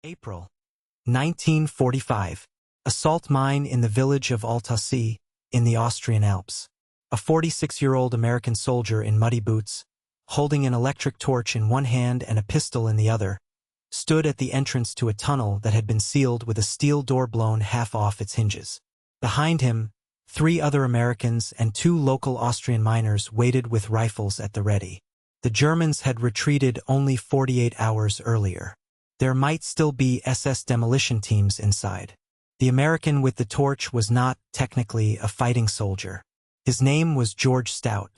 April 1945. A salt mine in the village of Altaussee, in the Austrian Alps. A 46-year-old American soldier in muddy boots, holding an electric torch in one hand and a pistol in the other, stood at the entrance to a tunnel that had been sealed with a steel door blown half off its hinges. Behind him, 3 other Americans and 2 local Austrian miners waited with rifles at the ready. The Germans had retreated only 48 hours earlier. There might still be SS demolition teams inside. The American with the torch was not, technically, a fighting soldier. His name was George Stout.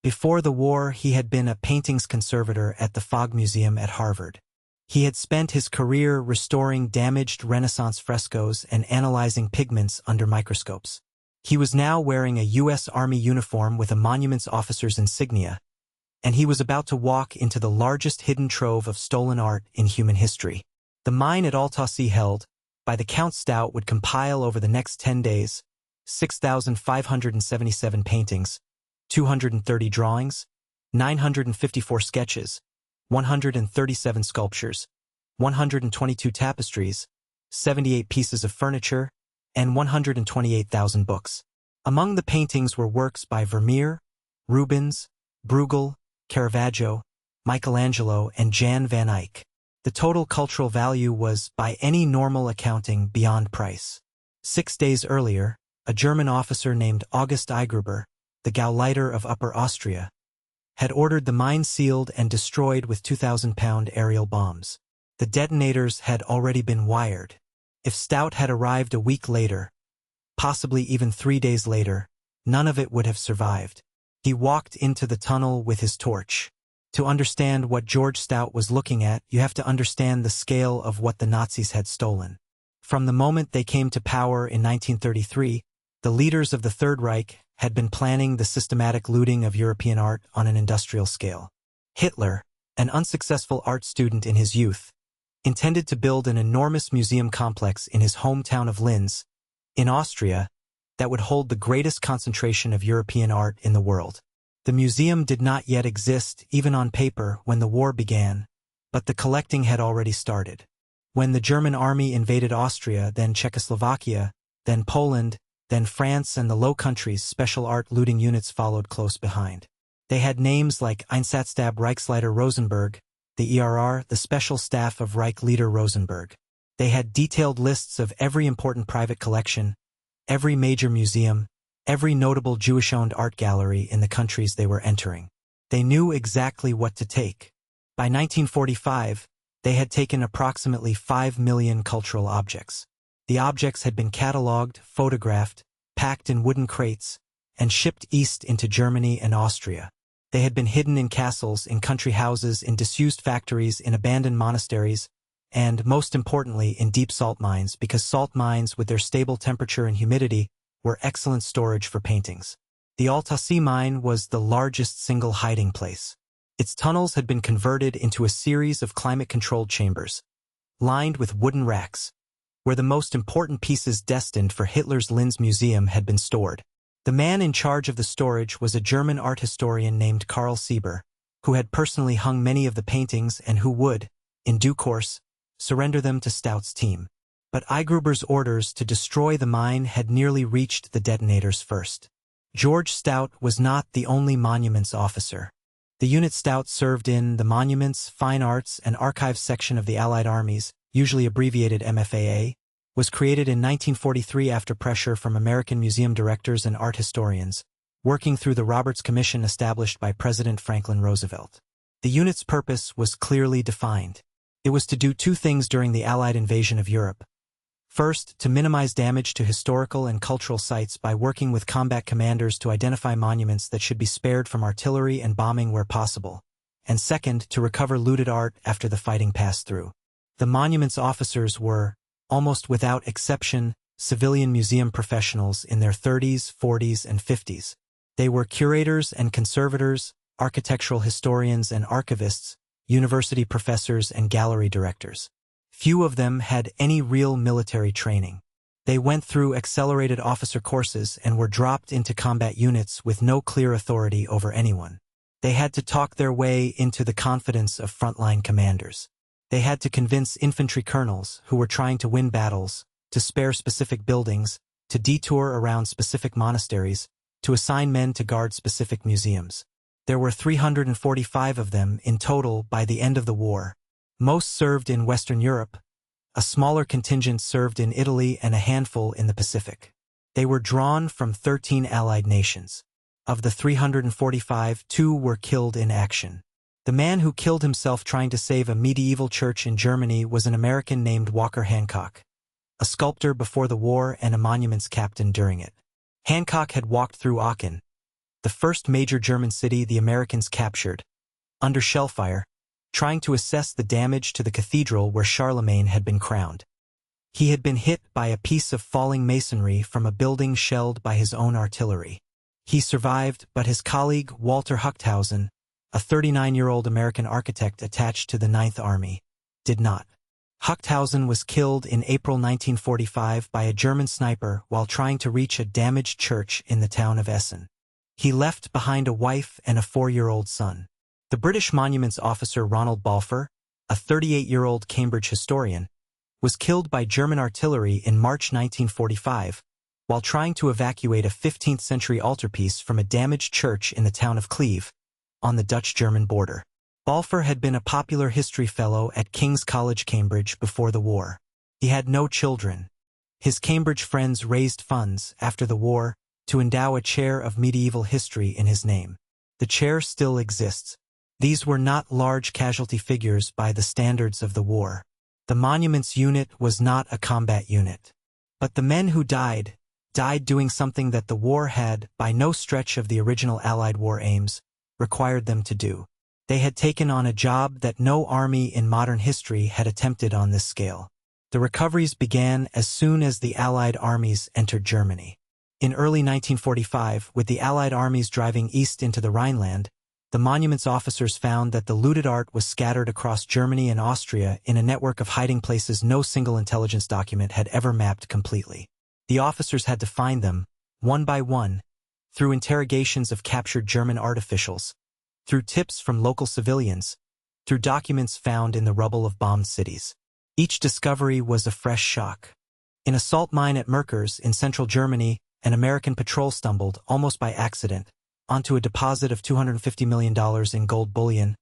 Before the war, he had been a paintings conservator at the Fogg Museum at Harvard. He had spent his career restoring damaged Renaissance frescoes and analyzing pigments under microscopes. He was now wearing a U.S. Army uniform with a monuments officer's insignia, and he was about to walk into the largest hidden trove of stolen art in human history. The mine at Altaussee held, by the count Stout would compile over the next 10 days, 6,577 paintings, 230 drawings, 954 sketches, 137 sculptures, 122 tapestries, 78 pieces of furniture, and 128,000 books. Among the paintings were works by Vermeer, Rubens, Bruegel, Caravaggio, Michelangelo, and Jan van Eyck. The total cultural value was, by any normal accounting, beyond price. 6 days earlier, a German officer named August Eigruber, the Gauleiter of Upper Austria, had ordered the mine sealed and destroyed with 2,000-pound aerial bombs. The detonators had already been wired. If Stout had arrived a week later, possibly even 3 days later, none of it would have survived. He walked into the tunnel with his torch. To understand what George Stout was looking at, you have to understand the scale of what the Nazis had stolen. From the moment they came to power in 1933, the leaders of the Third Reich had been planning the systematic looting of European art on an industrial scale. Hitler, an unsuccessful art student in his youth, intended to build an enormous museum complex in his hometown of Linz, in Austria, that would hold the greatest concentration of European art in the world. The museum did not yet exist, even on paper, when the war began, but the collecting had already started. When the German army invaded Austria, then Czechoslovakia, then Poland, then France and the Low Countries, special art looting units followed close behind. They had names like Einsatzstab Reichsleiter Rosenberg, the ERR, the Special Staff of Reich Leader Rosenberg. They had detailed lists of every important private collection, every major museum, every notable Jewish-owned art gallery in the countries they were entering. They knew exactly what to take. By 1945, they had taken approximately 5 million cultural objects. The objects had been catalogued, photographed, packed in wooden crates, and shipped east into Germany and Austria. They had been hidden in castles, in country houses, in disused factories, in abandoned monasteries, and, most importantly, in deep salt mines, because salt mines, with their stable temperature and humidity, were excellent storage for paintings. The Altaussee mine was the largest single hiding place. Its tunnels had been converted into a series of climate-controlled chambers, lined with wooden racks, where the most important pieces destined for Hitler's Linz Museum had been stored. The man in charge of the storage was a German art historian named Karl Sieber, who had personally hung many of the paintings and who would, in due course, surrender them to Stout's team. But Eigruber's orders to destroy the mine had nearly reached the detonators first. George Stout was not the only monuments officer. The unit Stout served in, the Monuments, Fine Arts, and Archives section of the Allied armies, usually abbreviated MFAA, was created in 1943 after pressure from American museum directors and art historians, working through the Roberts Commission established by President Franklin Roosevelt. The unit's purpose was clearly defined. It was to do 2 things during the Allied invasion of Europe. First, to minimize damage to historical and cultural sites by working with combat commanders to identify monuments that should be spared from artillery and bombing where possible. And second, to recover looted art after the fighting passed through. The monuments officers were, almost without exception, civilian museum professionals in their 30s, 40s, and 50s. They were curators and conservators, architectural historians and archivists, university professors and gallery directors. Few of them had any real military training. They went through accelerated officer courses and were dropped into combat units with no clear authority over anyone. They had to talk their way into the confidence of frontline commanders. They had to convince infantry colonels who were trying to win battles, to spare specific buildings, to detour around specific monasteries, to assign men to guard specific museums. There were 345 of them in total by the end of the war. Most served in Western Europe. A smaller contingent served in Italy and a handful in the Pacific. They were drawn from 13 Allied nations. Of the 345, 2 were killed in action. The man who killed himself trying to save a medieval church in Germany was an American named Walker Hancock, a sculptor before the war and a monuments captain during it. Hancock had walked through Aachen, the first major German city the Americans captured, under shellfire, trying to assess the damage to the cathedral where Charlemagne had been crowned. He had been hit by a piece of falling masonry from a building shelled by his own artillery. He survived, but his colleague Walter Huchthausen, a 39-year-old American architect attached to the Ninth Army, did not. Huchthausen was killed in April 1945 by a German sniper while trying to reach a damaged church in the town of Essen. He left behind a wife and a 4-year-old son. The British monuments officer Ronald Balfour, a 38-year-old Cambridge historian, was killed by German artillery in March 1945 while trying to evacuate a 15th-century altarpiece from a damaged church in the town of Cleve, on the Dutch-German border. Balfour had been a popular history fellow at King's College, Cambridge before the war. He had no children. His Cambridge friends raised funds after the war to endow a chair of medieval history in his name. The chair still exists. These were not large casualty figures by the standards of the war. The monuments unit was not a combat unit. But the men who died doing something that the war had, by no stretch of the original Allied war aims, required them to do. They had taken on a job that no army in modern history had attempted on this scale. The recoveries began as soon as the Allied armies entered Germany. In early 1945, with the Allied armies driving east into the Rhineland, the monuments officers found that the looted art was scattered across Germany and Austria in a network of hiding places no single intelligence document had ever mapped completely. The officers had to find them, one by one, through interrogations of captured German art officials, through tips from local civilians, through documents found in the rubble of bombed cities. Each discovery was a fresh shock. In a salt mine at Merkers in central Germany, an American patrol stumbled, almost by accident, onto a deposit of $250 million in gold bullion,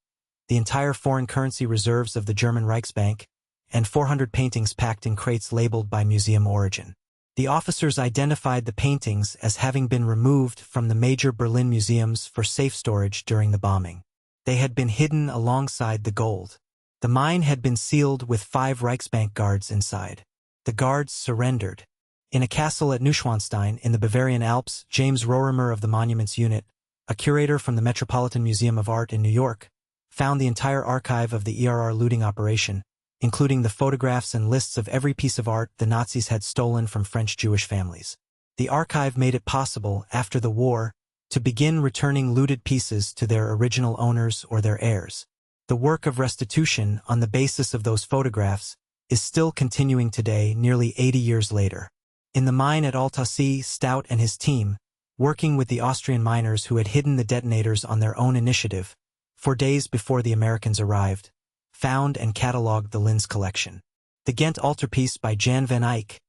the entire foreign currency reserves of the German Reichsbank, and 400 paintings packed in crates labeled by museum origin. The officers identified the paintings as having been removed from the major Berlin museums for safe storage during the bombing. They had been hidden alongside the gold. The mine had been sealed with 5 Reichsbank guards inside. The guards surrendered. In a castle at Neuschwanstein in the Bavarian Alps, James Rorimer of the Monuments Unit, a curator from the Metropolitan Museum of Art in New York, found the entire archive of the ERR looting operation, including the photographs and lists of every piece of art the Nazis had stolen from French Jewish families. The archive made it possible, after the war, to begin returning looted pieces to their original owners or their heirs. The work of restitution on the basis of those photographs is still continuing today, nearly 80 years later. In the mine at Altaussee, Stout and his team, working with the Austrian miners who had hidden the detonators on their own initiative, for days before the Americans arrived, found and catalogued the Linz collection. The Ghent Altarpiece by Jan van Eyck,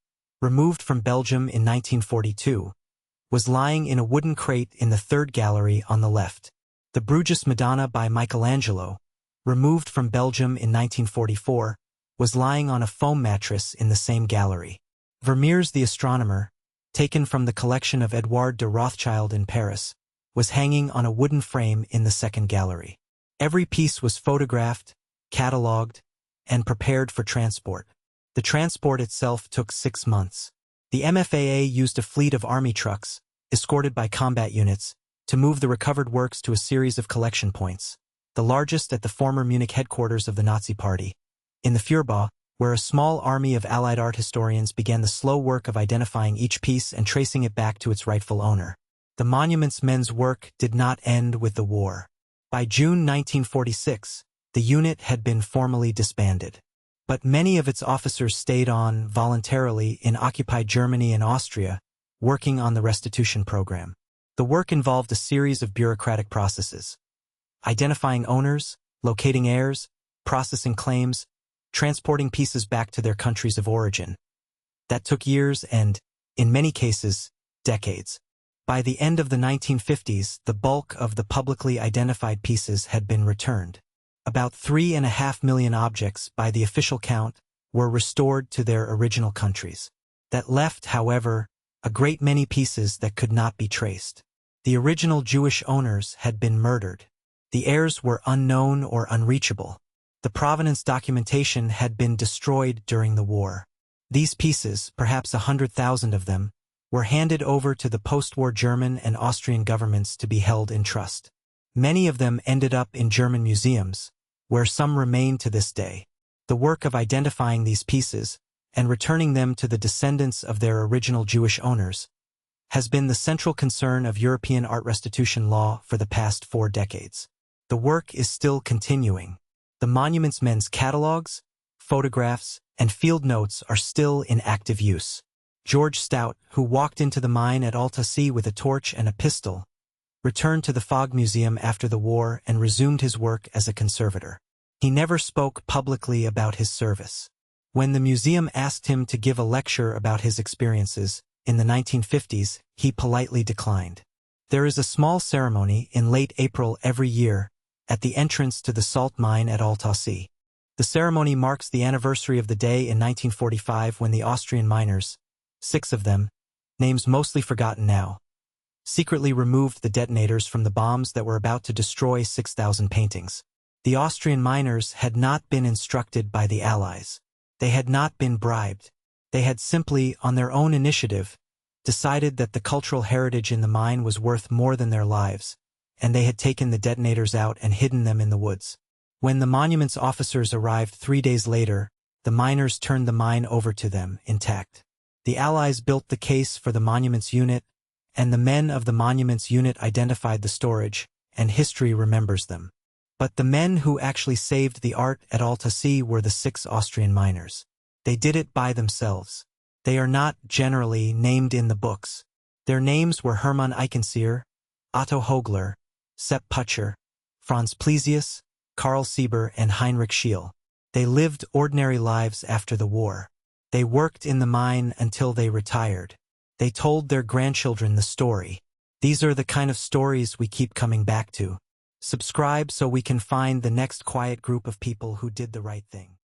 removed from Belgium in 1942, was lying in a wooden crate in the third gallery on the left. The Bruges Madonna by Michelangelo, removed from Belgium in 1944, was lying on a foam mattress in the same gallery. Vermeer's The Astronomer, taken from the collection of Edouard de Rothschild in Paris, was hanging on a wooden frame in the second gallery. Every piece was photographed, catalogued, and prepared for transport. The transport itself took 6 months. The MFAA used a fleet of army trucks, escorted by combat units, to move the recovered works to a series of collection points, the largest at the former Munich headquarters of the Nazi Party, in the Führerbau, where a small army of Allied art historians began the slow work of identifying each piece and tracing it back to its rightful owner. The monument's men's work did not end with the war. By June 1946, the unit had been formally disbanded. But many of its officers stayed on, voluntarily, in occupied Germany and Austria, working on the restitution program. The work involved a series of bureaucratic processes: identifying owners, locating heirs, processing claims, transporting pieces back to their countries of origin. That took years and, in many cases, decades. By the end of the 1950s, the bulk of the publicly identified pieces had been returned. About 3.5 million objects, by the official count, were restored to their original countries. That left, however, a great many pieces that could not be traced. The original Jewish owners had been murdered. The heirs were unknown or unreachable. The provenance documentation had been destroyed during the war. These pieces, perhaps 100,000 of them, were handed over to the post-war German and Austrian governments to be held in trust. Many of them ended up in German museums, where some remain to this day. The work of identifying these pieces and returning them to the descendants of their original Jewish owners has been the central concern of European art restitution law for the past 4 decades. The work is still continuing. The monument's men's catalogs, photographs, and field notes are still in active use. George Stout, who walked into the mine at Altaussee with a torch and a pistol, returned to the Fogg Museum after the war and resumed his work as a conservator. He never spoke publicly about his service. When the museum asked him to give a lecture about his experiences in the 1950s, he politely declined. There is a small ceremony in late April every year at the entrance to the salt mine at Altaussee. The ceremony marks the anniversary of the day in 1945 when the Austrian miners, 6 of them, names mostly forgotten now, secretly removed the detonators from the bombs that were about to destroy 6,000 paintings. The Austrian miners had not been instructed by the Allies. They had not been bribed. They had simply, on their own initiative, decided that the cultural heritage in the mine was worth more than their lives, and they had taken the detonators out and hidden them in the woods. When the monument's officers arrived 3 days later, the miners turned the mine over to them, intact. The Allies built the case for the monument's unit, and the men of the monument's unit identified the storage, and history remembers them. But the men who actually saved the art at Altaussee were the 6 Austrian miners. They did it by themselves. They are not generally named in the books. Their names were Hermann Eichenseer, Otto Hogler, Sepp Pucher, Franz Plesius, Karl Sieber, and Heinrich Schiele. They lived ordinary lives after the war. They worked in the mine until they retired. They told their grandchildren the story. These are the kind of stories we keep coming back to. Subscribe so we can find the next quiet group of people who did the right thing.